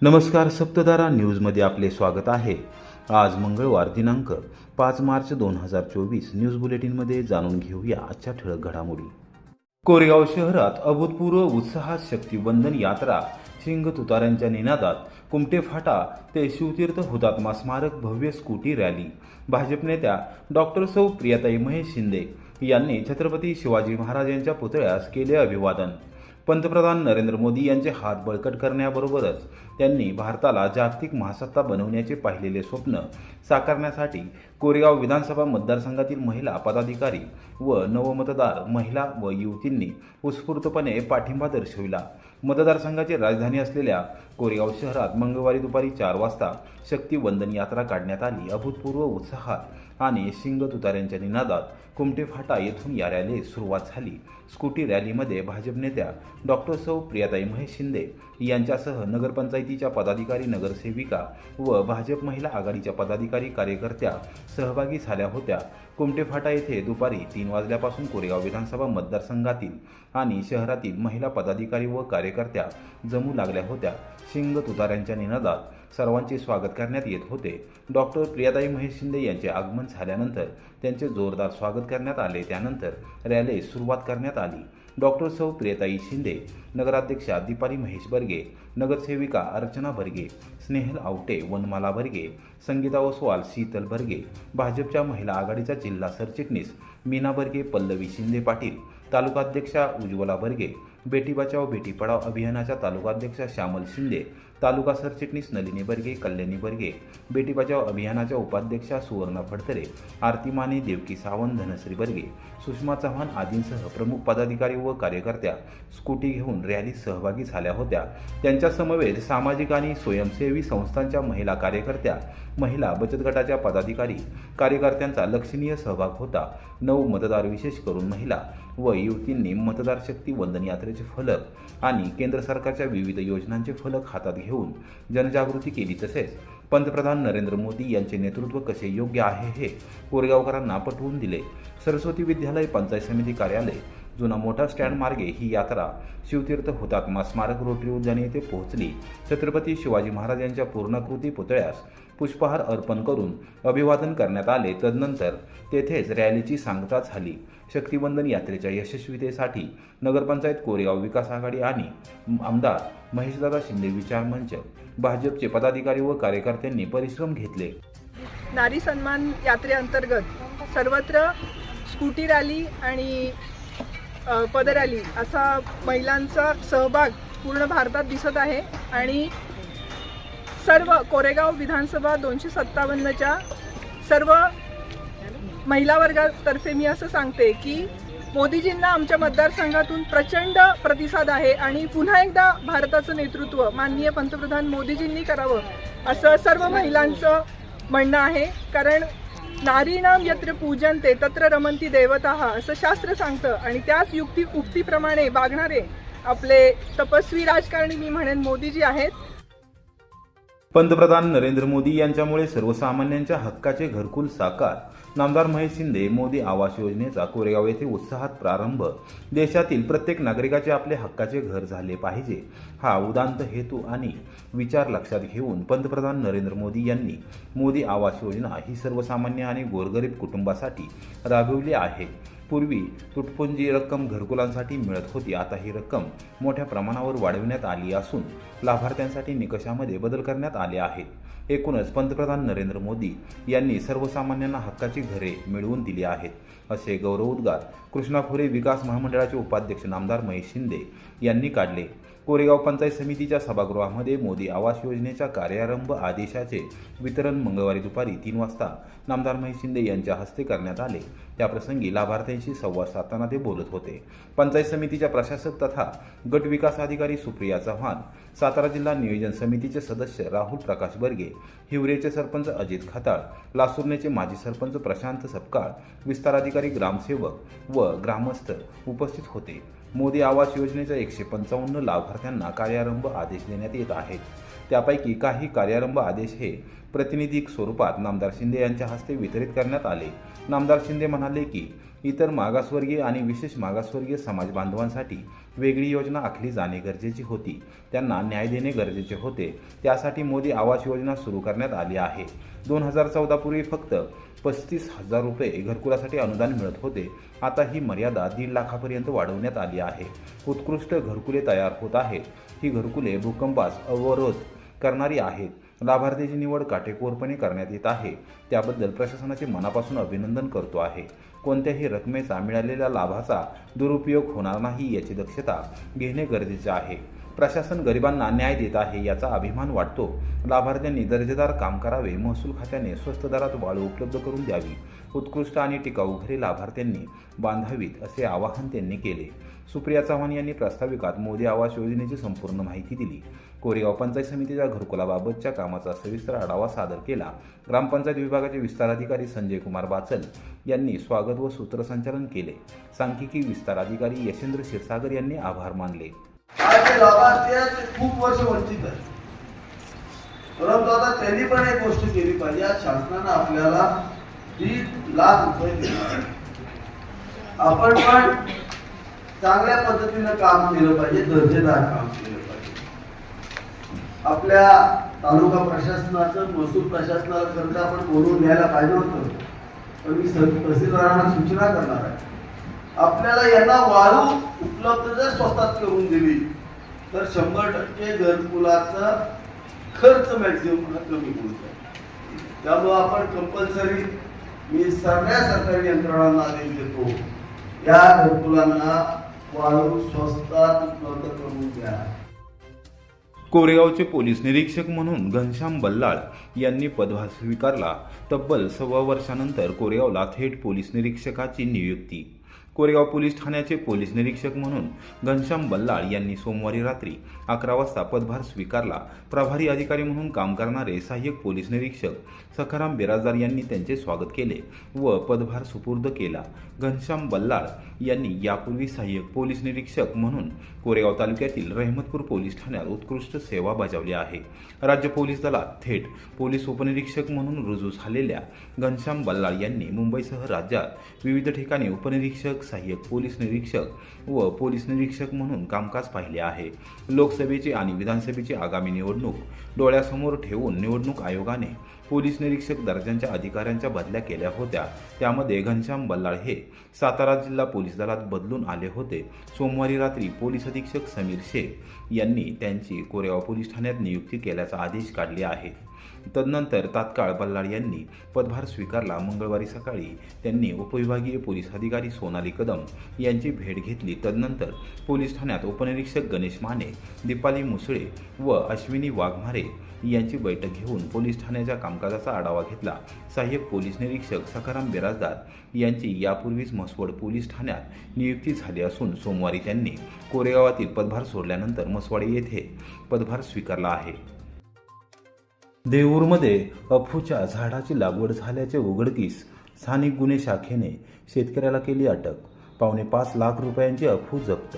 नमस्कार, सप्तधारा न्यूजमध्ये आपले स्वागत आहे। आज मंगळवार दिनांक 5 मार्च 2024 न्यूज बुलेटिनमध्ये जाणून घेऊया आजच्या ठळक घडामोडी। कोरेगाव शहरात अभूतपूर्व उत्साहात शक्तिवंदन यात्रा, शिंग तुताऱ्यांच्या निनादात कुमटे फाटा ते शिवतीर्थ हुतात्मा स्मारक भव्य स्कूटी रॅली। भाजप नेत्या डॉक्टर सौ प्रियाताई महेश शिंदे यांनी छत्रपती शिवाजी महाराज यांच्या पुतळ्यास केले अभिवादन। पंतप्रधान नरेंद्र मोदी यांचे हात बळकट करण्याबरोबरच त्यांनी भारताला जागतिक महासत्ता बनवण्याचे पाहिलेले स्वप्न साकारण्यासाठी कोरेगाव विधानसभा मतदारसंघातील महिला पदाधिकारी व नवमतदार महिला व युवतींनी उत्स्फूर्तपणे पाठिंबा दर्शविला। मतदारसंघाची राजधानी असलेल्या कोरेगाव शहरात मंगळवारी दुपारी 4 वाजता शक्तिवंदन यात्रा काढण्यात आली। अभूतपूर्व उत्साहात आणि शिंग तुताऱ्यांच्या निनादात कुमटे फाटा येथून या रॅलीस सुरुवात झाली। स्कूटी रॅलीमध्ये भाजप नेत्या डॉक्टर सौ प्रियाताई महेश शिंदे यांच्यासह नगरपंचायतीच्या पदाधिकारी, नगरसेविका व भाजप महिला आघाडीच्या पदाधिकारी कार्यकर्त्या सहभागी झाल्या होत्या। कुमटे फाटा येथे दुपारी 3 वाजल्यापासून कोरेगाव विधानसभा मतदारसंघातील आणि शहरातील महिला पदाधिकारी व कार्यकर्त्या जमू लागल्या होत्या। शिंग तुताऱ्यांच्या निनादात सर्वांचे स्वागत करण्यात येत होते। डॉक्टर प्रियाताई महेश शिंदे यांचे आगमन झाल्यानंतर त्यांचे जोरदार स्वागत करण्यात आले। त्यानंतर रॅलीस सुरुवात करण्यात आली। डॉक्टर सौ प्रियाताई शिंदे, नगराध्यक्षा दीपाली महेश बर्गे, नगरसेविका अर्चना बर्गे, स्नेहल आवटे, वनमाला बर्गे, संगीता ओसवाल, शीतल बर्गे, भाजपच्या महिला आघाडीचा जिल्हा सरचिटणीस मीना बर्गे, पल्लवी शिंदे पाटील, तालुकाध्यक्षा उज्ज्वला बर्गे, बेटी बचाओ बेटी पढाओ अभियानाच्या तालुकाध्यक्षा श्यामल शिंदे, तालुका सरचिटणीस नलिनी बर्गे, कल्याणी बर्गे, बेटी बचाओ अभियानाच्या उपाध्यक्षा सुवर्णा फडतरे, आरती माने, देवकी सावंत, धनश्री बर्गे, सुषमा चव्हाण आदींसह प्रमुख पदाधिकारी व कार्यकर्त्या स्कूटी घेऊन रॅलीत सहभागी झाल्या होत्या। त्यांच्या समवेत सामाजिक आणि स्वयंसेवी संस्थांच्या महिला कार्यकर्त्या, महिला बचत गटाच्या पदाधिकारी कार्यकर्त्यांचा लक्षणीय सहभाग होता। 9 मतदार, विशेष करून महिला व युवतींनी मतदार शक्ती वंदन यात्रेचे फलक आणि केंद्र सरकारच्या विविध योजनांचे फलक हातात घेऊन जनजागृती केली। तसेच पंतप्रधान नरेंद्र मोदी यांचे नेतृत्व कसे योग्य आहे हे कोरेगावकरांना पटवून दिले। सरस्वती विद्यालय, पंचायत समिती कार्यालय, जुना मोटार स्टँड मार्गे ही यात्रा शिवतीर्थ हुतात्मा स्मारक रोटरी उद्यान येथे पोहोचली। छत्रपती शिवाजी महाराज यांच्या पूर्णाकृती पुतळ्यास पुष्पहार अर्पण करून अभिवादन करण्यात आले। तदनंतर तेथेच रॅलीची सांगता झाली। शक्तिवंदन यात्रेच्या यशस्वीतेसाठी नगरपंचायत, कोरेगाव विकास आघाडी आणि आमदार महेशदादा शिंदे विचार मंच, भाजपचे पदाधिकारी व कार्यकर्त्यांनी परिश्रम घेतले। नारी सन्मान यात्रेअंतर्गत सर्वत्र स्कूटी रॅली आणि पदरॅली असा महिलांचा सहभाग पूर्ण भारतात दिसत आहे आणि सर्व कोरेगाव विधानसभा 257च्या सर्व महिला वर्गातर्फे मी असं सांगते की मोदीजींना आमच्या मतदारसंघातून प्रचंड प्रतिसाद आहे आणि पुन्हा एकदा भारताचं नेतृत्व माननीय पंतप्रधान मोदीजींनी करावं असं सर्व महिलांचं म्हणणं आहे। कारण नारीणाम यत्र पूजन्ते तत्र रमन्ति देवताः असं शास्त्र सांगतं आणि त्याच उक्तीप्रमाणे वागणारे आपले तपस्वी राजकारणी मी म्हणेन मोदीजी आहेत। पंतप्रधान नरेंद्र मोदी यांच्यामुळे सर्वसामान्यांच्या हक्काचे घरकुल साकार। नामदार महेश शिंदे। मोदी आवास योजनेचा कोरेगाव येथे उत्साहात प्रारंभ। देशातील प्रत्येक नागरिकाचे आपले हक्काचे घर झाले पाहिजे हा उदात्त हेतू आणि विचार लक्षात घेऊन पंतप्रधान नरेंद्र मोदी यांनी मोदी आवास योजना ही सर्वसामान्य आणि गोरगरीब कुटुंबासाठी राबविली आहे। पूर्वी तुटपुंजी रक्कम घरकुलांसाठी मिळत होती, आता ही रक्कम मोठ्या प्रमाणावर वाढविण्यात आली असून लाभार्थ्यांसाठी निकषामध्ये बदल करण्यात आले आहेत। एकूणच पंतप्रधान नरेंद्र मोदी यांनी सर्वसामान्यांना हक्काची घरे मिळवून दिली आहेत असे गौरवोद्गार कृष्णा खोरे विकास महामंडळाचे उपाध्यक्ष नामदार महेश शिंदे यांनी काढले। कोरेगाव पंचायत समितीच्या सभागृहामध्ये मोदी आवास योजनेच्या कार्यारंभ आदेशाचे वितरण मंगळवारी दुपारी 3 वाजता नामदार महेश शिंदे यांच्या हस्ते करण्यात आले। त्याप्रसंगी लाभार्थ्यांशी संवाद साधताना ते बोलत होते। पंचायत समितीच्या प्रशासक तथा गट विकास अधिकारी सुप्रिया चव्हाण, सातारा जिल्हा नियोजन समितीचे सदस्य राहुल प्रकाश बर्गे, हिवरेचे सरपंच अजित खताळ, लासुर्नेचे माजी सरपंच प्रशांत सपकाळ, विस्तार अधिकारी, ग्रामसेवक व ग्रामस्थ उपस्थित होते। मोदी आवास योजनेच्या 155 लाभार्थ्यांना कार्यारंभ आदेश देण्यात येत आहेत। त्यापैकी काही कार्यारंभ आदेश हे प्रातिनिधिक स्वरूपात नामदार शिंदे यांच्या हस्ते वितरित करण्यात आले। नामदार शिंदे म्हणाले की इतर मागासवर्गीय आणि विशेष मागासवर्गीय समाज बांधवांसाठी वेगळी योजना आखली जाणे गरजेची होती. त्यांना न्याय देणे गरजेचे होते. त्यासाठी मोदी आवास योजना सुरू करण्यात आली आहे. 2014 पूर्वी फक्त 35,000 रुपये घरकुलासाठी अनुदान मिळत होते. आता ही मर्यादा 1.5 लाखापर्यंत वाढवण्यात आली आहे. उत्कृष्ट घरकुले तयार होत आहेत. ही घरकुले भूकंपास अवरोध करणारी आहेत. लाभार्थीची निवड काटेकोरपणे करण्यात येत आहे. त्याबद्दल प्रशासनाचे मनापासून अभिनंदन करतो आहे. कोणत्याही रकमेचा मिळालेल्या लाभाचा दुरुपयोग होणार नाही याची दक्षता घेणे गरजेचे आहे. प्रशासन गरिबांना न्याय देत आहे याचा अभिमान वाटतो. लाभार्थ्यांनी दर्जेदार काम करावे. महसूल खात्याने स्वस्त दरात वाळू उपलब्ध करून द्यावी. उत्कृष्ट आणि टिकाऊ घरे लाभार्थ्यांनी बांधावीत असे आवाहन त्यांनी केले. सुप्रिया चव्हाण यांनी प्रास्ताविकात मोदी आवास योजनेची संपूर्ण माहिती दिली. कोरेगाव पंचायत समितीच्या घरकुलाबाबतच्या कामाचा सविस्तर आढावा सादर केला. ग्रामपंचायत विभागाचे विस्तार अधिकारी संजय कुमार बाचल यांनी स्वागत व सूत्रसंचालन केले. सांख्यिकी विस्तार अधिकारी यशेंद्र क्षीरसागर यांनी आभार मानले. आज लाभार्थी आहेत ते खूप वर्ष वंचित आहेत, परंतु आता त्यांनी पण एक गोष्ट केली पाहिजे. आज शासनानं आपल्याला 1.5 लाख रुपये दिले. आपण पण चांगल्या पद्धतीनं काम केलं पाहिजे, दर्जेदार काम केलं पाहिजे. आपल्या तालुका प्रशासनाचं महसूल प्रशासनाला खरं तर आपण बोलवून घ्यायला पाहिजे होतं, पण मी तहसीलदारांना सूचना करणार आहे. आपल्याला यांना वाळू उपलब्ध जर स्वस्तात करून दिली तर 100% घरकुलाचा खर्च मॅक्झिमम कमी होईल. त्यामुळे आपण कंपल्सरी मी सगळ्या सरकारी यंत्रणांना आदेश देतो, या घरकुलांना वाळू स्वस्तात उपलब्ध करून द्या. कोरेगावचे पोलीस निरीक्षक म्हणून घनश्याम बल्लाळ यांनी पदभार स्वीकारला. तब्बल 1.25 वर्षानंतर कोरेगावला थेट पोलीस निरीक्षकाची नियुक्ती. कोरेगाव पोलीस ठाण्याचे पोलीस निरीक्षक म्हणून घनश्याम बल्लाळ यांनी सोमवारी रात्री 11 वाजता पदभार स्वीकारला. प्रभारी अधिकारी म्हणून काम करणारे सहाय्यक पोलीस निरीक्षक सखाराम बिराजदार यांनी त्यांचे स्वागत केले व पदभार सुपूर्द केला. घनश्याम बल्लाळ यांनी यापूर्वी सहाय्यक पोलीस निरीक्षक म्हणून कोरेगाव तालुक्यातील रहमतपूर पोलीस ठाण्यात उत्कृष्ट सेवा बजावली आहे. राज्य पोलीस दलात थेट पोलीस उपनिरीक्षक म्हणून रुजू झालेल्या घनश्याम बल्लाळ यांनी मुंबईसह राज्यात विविध ठिकाणी उपनिरीक्षक, सहाय्यक पोलीस निरीक्षक व पोलीस निरीक्षक म्हणून कामकाज पाहिले आहे. लोकसभेची आणि विधानसभेची आगामी निवडणूक डोळ्यासमोर ठेवून निवडणूक आयोगाने पोलीस निरीक्षक दर्जाच्या अधिकाऱ्यांच्या बदल्या केल्या होत्या. त्यामध्ये घनश्याम बल्लाळ हे सातारा जिल्हा पोलीस दलात बदलून आले होते. सोमवारी रात्री पोलीस अधीक्षक समीर शेख यांनी त्यांची कोरेगाव पोलीस ठाण्यात नियुक्ती केल्याचा आदेश काढले आहे. तदनंतर तात्काळ बल्लाळ यांनी पदभार स्वीकारला. मंगळवारी सकाळी त्यांनी उपविभागीय पोलीस अधिकारी सोनाली कदम यांची भेट घेतली. तदनंतर पोलीस ठाण्यात उपनिरीक्षक गणेश माने, दीपाली मुसळे व अश्विनी वाघमारे यांची बैठक घेऊन पोलीस ठाण्याच्या कामकाजाचा आढावा घेतला. सहाय्यक पोलीस निरीक्षक सखाराम बिराजदार यांची यापूर्वीच म्हसवड पोलीस ठाण्यात नियुक्ती झाली असून सोमवारी त्यांनी कोरेगावातील पदभार सोडल्यानंतर म्हसवाडी येथे पदभार स्वीकारला आहे. देऊरमध्ये अफूच्या झाडाची लागवड झाल्याचे उघडकीस स्थानिक गुन्हे शाखेने शेतकऱ्याला केली अटक. 5.25 लाख रुपयांची अफू जप्त.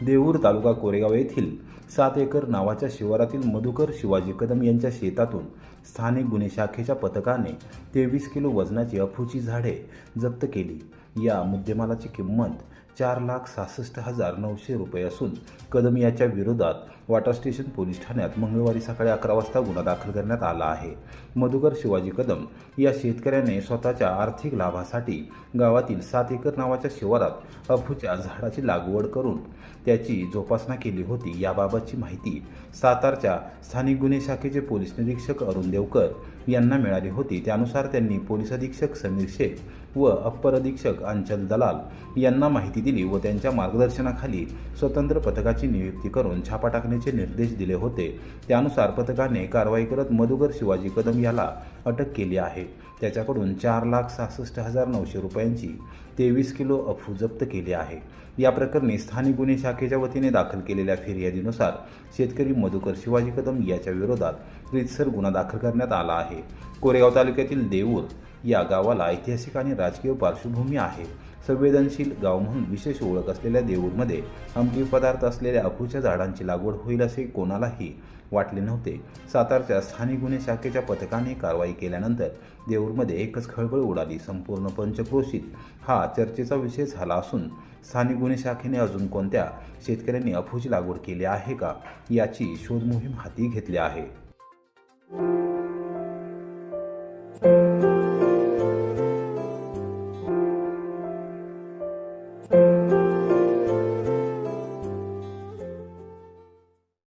देऊर तालुका कोरेगाव येथील 7 एकर नावाच्या शिवारातील मधुकर शिवाजी कदम यांच्या शेतातून स्थानिक गुन्हे शाखेच्या पथकाने 23 किलो वजनाची अफूची झाडे जप्त केली. या मुद्देमालाची किंमत 4,66,900 रुपये असून कदम याच्या विरोधात वाटा स्टेशन पोलीस ठाण्यात मंगळवारी सकाळी 11 वाजता गुन्हा दाखल करण्यात आला आहे. मधुकर शिवाजी कदम या शेतकऱ्याने स्वतःच्या आर्थिक लाभासाठी गावातील 7 एकर नावाच्या शिवारात अफूच्या झाडाची लागवड करून त्याची जोपासना केली होती. याबाबतची माहिती सातारच्या स्थानिक गुन्हे शाखेचे पोलीस निरीक्षक अरुण देवकर यांना मिळाली होती. त्यानुसार त्यांनी पोलीस अधीक्षक समीर शेख व अप्पर अधीक्षक अंचल दलाल यांना माहिती दिली व त्यांच्या मार्गदर्शनाखाली स्वतंत्र पथकाची नियुक्ती करून छापा टाकण्याचे निर्देश दिले होते. त्यानुसार पथकाने कारवाई करत मधुकर शिवाजी कदम याला अटक केली आहे. त्याच्याकडून 4,66,900 रुपयांची 23 किलो अफू जप्त केली आहे. या प्रकरणी स्थानिक गुन्हे शाखेच्या वतीने दाखल केलेल्या फिर्यादीनुसार शेतकरी मधुकर शिवाजी कदम याच्या विरोधात रीतसर गुन्हा दाखल करण्यात आला आहे. कोरेगाव तालुक्यातील देऊर या गावाला ऐतिहासिक आणि राजकीय पार्श्वभूमी आहे. संवेदनशील गाव म्हणून विशेष ओळख असलेल्या देऊरमध्ये अंमली पदार्थ असलेल्या अफूच्या झाडांची लागवड होईल असे कोणालाही वाटले नव्हते. सातारच्या स्थानिक गुन्हे शाखेच्या पथकाने कारवाई केल्यानंतर देऊरमध्ये एकच खळबळ उडाली. संपूर्ण पंचक्रोशीत हा चर्चेचा विषय झाला असून स्थानिक गुन्हे शाखेने अजून कोणत्या शेतकऱ्यांनी अफूची लागवड केली आहे का याची शोध मोहीम हाती घेतली आहे.